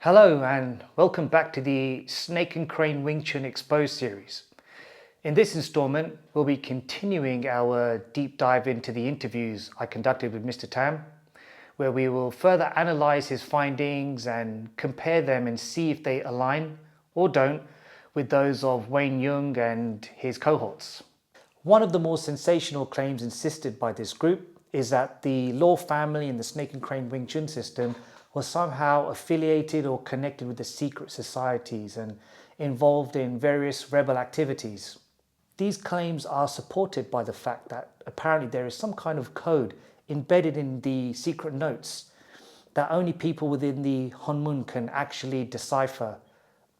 Hello and welcome back to the Snake and Crane Wing Chun Exposed series. In this installment, we'll be continuing our deep dive into the interviews I conducted with Mr Taam, where we will further analyze his findings and compare them and see if they align or don't with those of Wayne Young and his cohorts. One of the more sensational claims insisted by this group is that the Law family in the Snake and Crane Wing Chun system was somehow affiliated or connected with the secret societies and involved in various rebel activities. These claims are supported by the fact that apparently there is some kind of code embedded in the secret notes that only people within the Honmun can actually decipher.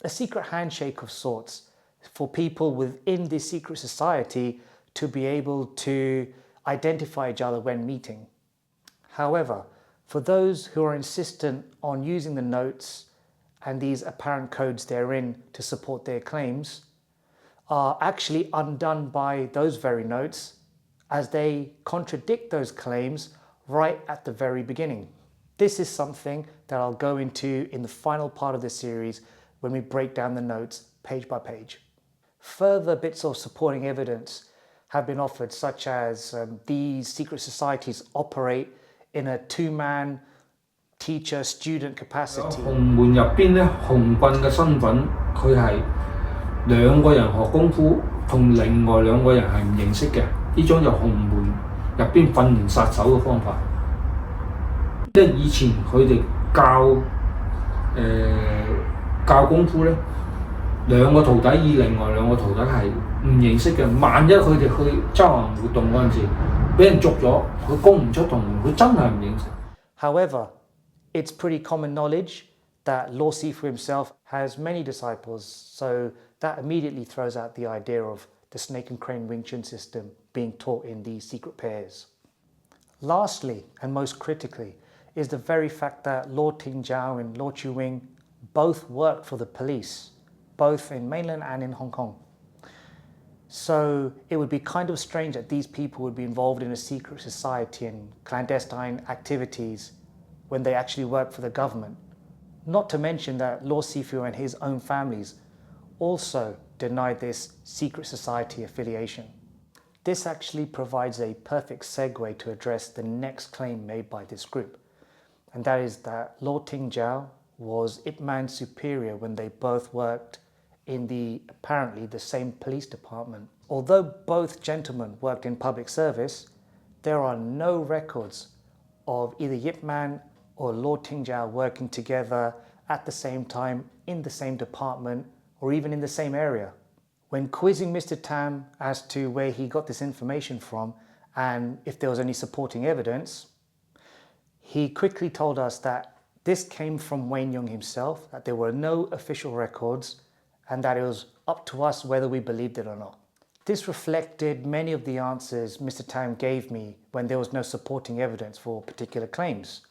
A secret handshake of sorts for people within this secret society to be able to identify each other when meeting. However, for those who are insistent on using the notes and these apparent codes therein to support their claims are actually undone by those very notes as they contradict those claims right at the very beginning. This is something that I'll go into in the final part of the series when we break down the notes page by page. Further bits of supporting evidence have been offered, such as these secret societies operate in a two-man teacher-student capacity. 洪門入邊咧，紅棍嘅身份佢係兩個人學功夫，同另外兩個人係唔認識嘅。呢種就洪門入邊訓練殺手嘅方法。即係以前佢哋教功夫咧，兩個徒弟以另外兩個徒弟係唔認識嘅。萬一佢哋去執行活動嗰陣時，俾人捉咗，佢供唔出同門，佢真係唔認識。However, it's pretty common knowledge that Law Sifu himself has many disciples, so that immediately throws out the idea of the Snake and Crane Wing Chun system being taught in these secret pairs. Lastly, and most critically, is the very fact that Law Ting Jiao and Law Chu Wing both worked for the police, both in mainland and in Hong Kong. So it would be kind of strange that these people would be involved in a secret society and clandestine activities when they actually work for the government. Not to mention that Law Sifu and his own families also denied this secret society affiliation. This actually provides a perfect segue to address the next claim made by this group, and that is that Law Ting Jiao was Ip Man's superior when they both worked in apparently the same police department. Although both gentlemen worked in public service, there are no records of either Yip Man or Lord Ting Jiao working together at the same time in the same department or even in the same area. When quizzing Mr Taam as to where he got this information from and if there was any supporting evidence, he quickly told us that this came from Wayne Young himself, that there were no official records and that it was up to us whether we believed it or not. This reflected many of the answers Mr Taam gave me when there was no supporting evidence for particular claims.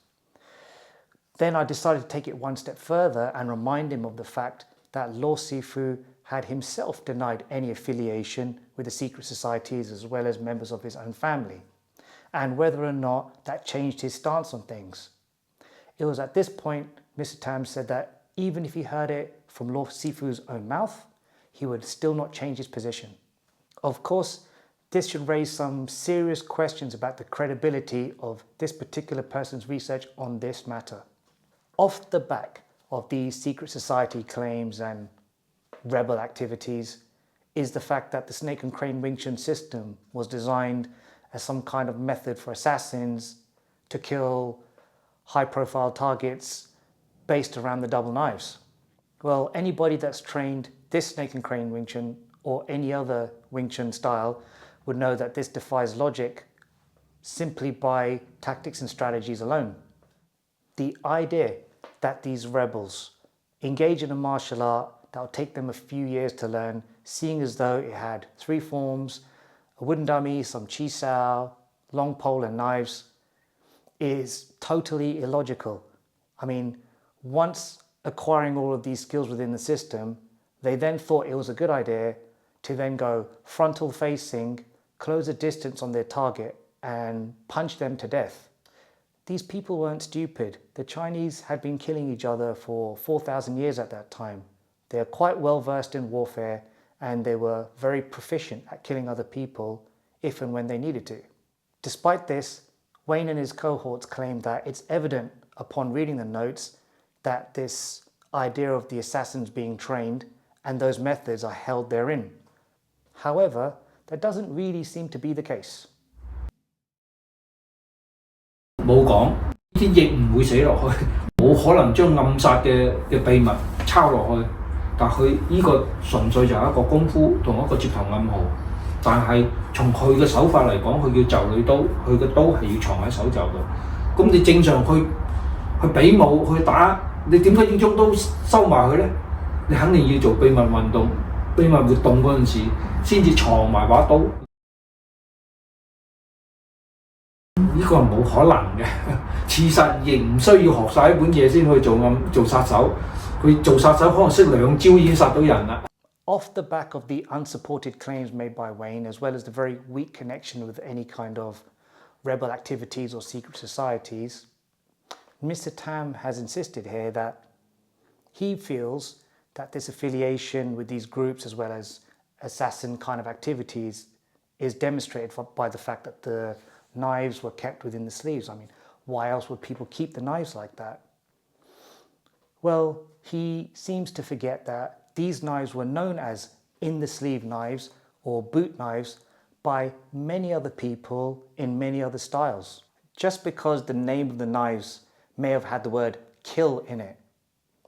Then I decided to take it one step further and remind him of the fact that Law Sifu had himself denied any affiliation with the secret societies as well as members of his own family, and whether or not that changed his stance on things. It was at this point Mr Taam said that even if he heard it from Law Sifu's own mouth, he would still not change his position. Of course, this should raise some serious questions about the credibility of this particular person's research on this matter. Off the back of these secret society claims and rebel activities is the fact that the Snake and Crane Wing Chun system was designed as some kind of method for assassins to kill high-profile targets based around the double knives. Well, anybody that's trained this Snake and Crane Wing Chun or any other Wing Chun style would know that this defies logic simply by tactics and strategies alone. The idea that these rebels engage in a martial art that will take them a few years to learn, seeing as though it had three forms, a wooden dummy, some chi sao, long pole and knives, is totally illogical. I mean, once acquiring all of these skills within the system, they then thought it was a good idea to then go frontal facing, close a distance on their target and punch them to death. These people weren't stupid. The Chinese had been killing each other for 4,000 years at that time. They are quite well versed in warfare and they were very proficient at killing other people if and when they needed to. Despite this, Wayne and his cohorts claimed that it's evident upon reading the notes that this idea of the assassins being trained and those methods are held therein. However, that doesn't really seem to be the case. 冇講，呢啲亦唔會寫落去，冇可能將暗殺嘅秘密抄落去。但佢呢個純粹就係一個功夫同一個接頭暗號。但係從佢嘅手法嚟講，佢叫就女刀，佢嘅刀係要藏喺手袖度。咁你正常去比武去打，你點解要將刀收埋佢呢？你肯定要做秘密運動、秘密活動嗰陣時，先至藏埋把刀。呢個係冇可能嘅，事實亦唔需要學晒呢本嘢先去做殺手。佢做殺手可能識2招已經殺到人啦。Off the back of the unsupported claims made by Wayne, as well as the very weak connection with any kind of rebel activities or secret societies, Mr Taam has insisted here that he feels that this affiliation with these groups, as well as assassin kind of activities, is demonstrated by the fact that the knives were kept within the sleeves. I mean, why else would people keep the knives like that? Well, he seems to forget that these knives were known as in-the-sleeve knives or boot knives by many other people in many other styles. Just because the name of the knives may have had the word kill in it,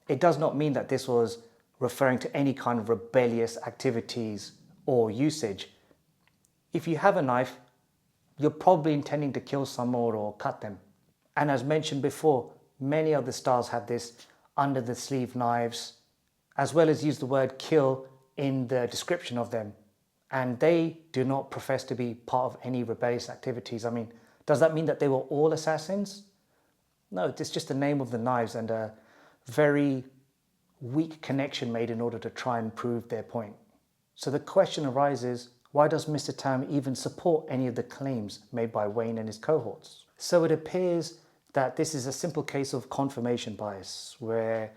it does not mean that this was referring to any kind of rebellious activities or usage. If you have a knife, you're probably intending to kill someone or cut them. And as mentioned before, many other styles have this under the sleeve knives, as well as use the word kill in the description of them. And they do not profess to be part of any rebellious activities. I mean, does that mean that they were all assassins? No, it's just the name of the knives and a very weak connection made in order to try and prove their point. So the question arises, why does Mr Taam even support any of the claims made by Wayne and his cohorts? So it appears that this is a simple case of confirmation bias, where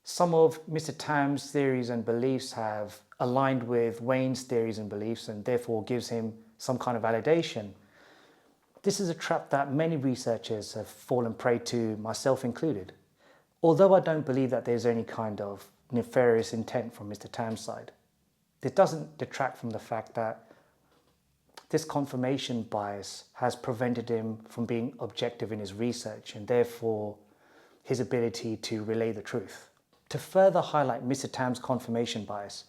some of Mr Taam's theories and beliefs have aligned with Wayne's theories and beliefs and therefore gives him some kind of validation. This is a trap that many researchers have fallen prey to, myself included. Although I don't believe that there's any kind of nefarious intent from Mr Taam's side, this doesn't detract from the fact that this confirmation bias has prevented him from being objective in his research and therefore his ability to relay the truth. To further highlight Mr Taam's confirmation bias,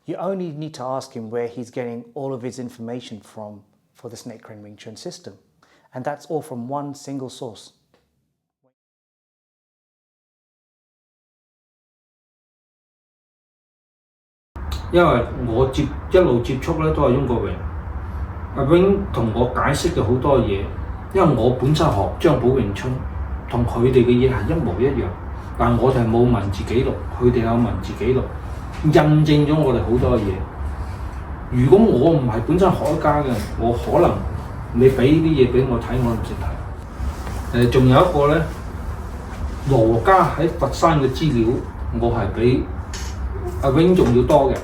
you only need to ask him where he's getting all of his information from for the Snake Crane Wing Chun system. And that's all from one single source. 因為我一路接觸咧都係翁國榮，阿 Wing 同我解釋嘅好多嘢，因為我本身學張寶詠春，同佢哋嘅嘢係一模一樣，但我哋係冇文字記錄，佢哋有文字記錄，印證咗我哋好多嘢。如果我唔係本身學家嘅，我可能你俾啲嘢俾我睇，我唔識睇。仲有一個咧，羅家喺佛山嘅資料，我係比阿 Wing 仲要多嘅。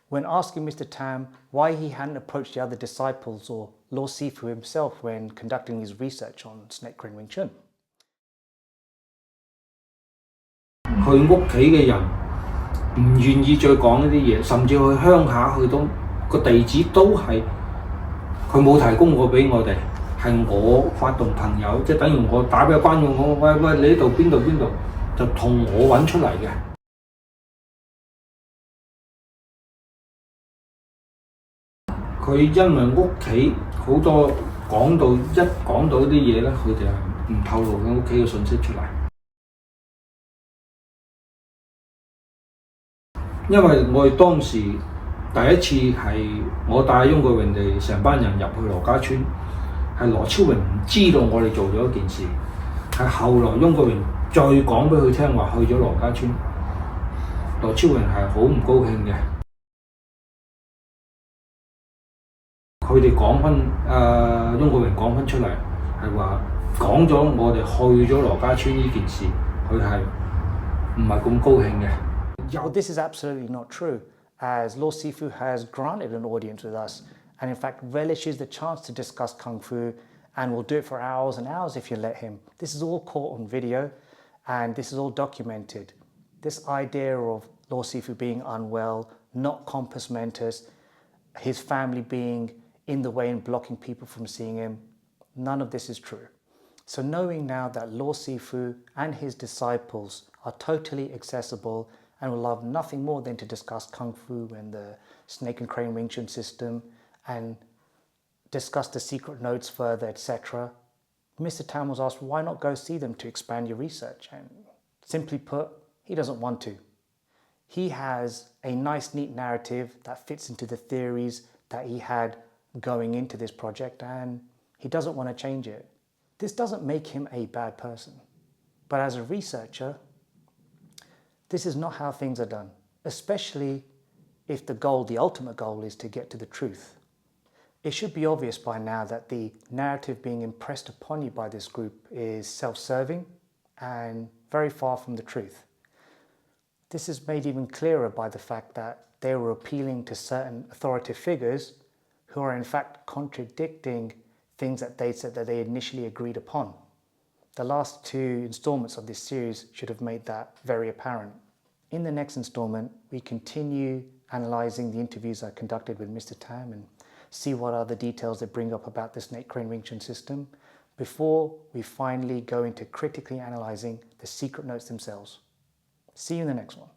When asking Mr Taam why he hadn't approached the other disciples or Law Sifu himself when conducting his research on Snake Crane Wing Chun, 佢屋企嘅人唔願意再講呢啲嘢，甚至去鄉下去到個地址都係佢冇提供過俾我哋，係我發動朋友，即係等於我打俾個關眾講，喂，你呢度邊度，就同我揾出嚟嘅。佢因為屋企好多講到啲嘢咧，佢哋係唔透露佢屋企嘅信息出嚟。因為我哋當時第一次係我帶翁國榮哋成班人入去羅家村，係羅超榮唔知道我哋做咗一件事，係後來翁國榮再講俾佢聽話去咗羅家村，羅超榮係好唔高興嘅。佢哋講翻翁國榮講翻出嚟，係話講咗我哋去咗羅家村呢件事，佢係唔係咁高興嘅。Well, this is absolutely not true, as Law Sifu has granted an audience with us and in fact relishes the chance to discuss Kung Fu and will do it for hours and hours if you let him. This is all caught on video and this is all documented. This idea of Law Sifu being unwell, not compos mentis, his family being in the way and blocking people from seeing him, none of this is true. So knowing now that Law Sifu and his disciples are totally accessible and will love nothing more than to discuss Kung Fu and the Snake and Crane Wing Chun system and discuss the secret notes further, etc. Mr Taam was asked, why not go see them to expand your research? And simply put, he doesn't want to. He has a nice, neat narrative that fits into the theories that he had going into this project, and he doesn't want to change it. This doesn't make him a bad person, but as a researcher, this is not how things are done, especially if the goal, the ultimate goal, is to get to the truth. It should be obvious by now that the narrative being impressed upon you by this group is self-serving and very far from the truth. This is made even clearer by the fact that they were appealing to certain authoritative figures who are in fact contradicting things that they said that they initially agreed upon. The last two installments of this series should have made that very apparent. In the next installment, we continue analysing the interviews I conducted with Mr Taam and see what other details they bring up about the Snake Crane Wing Chun system before we finally go into critically analysing the secret notes themselves. See you in the next one.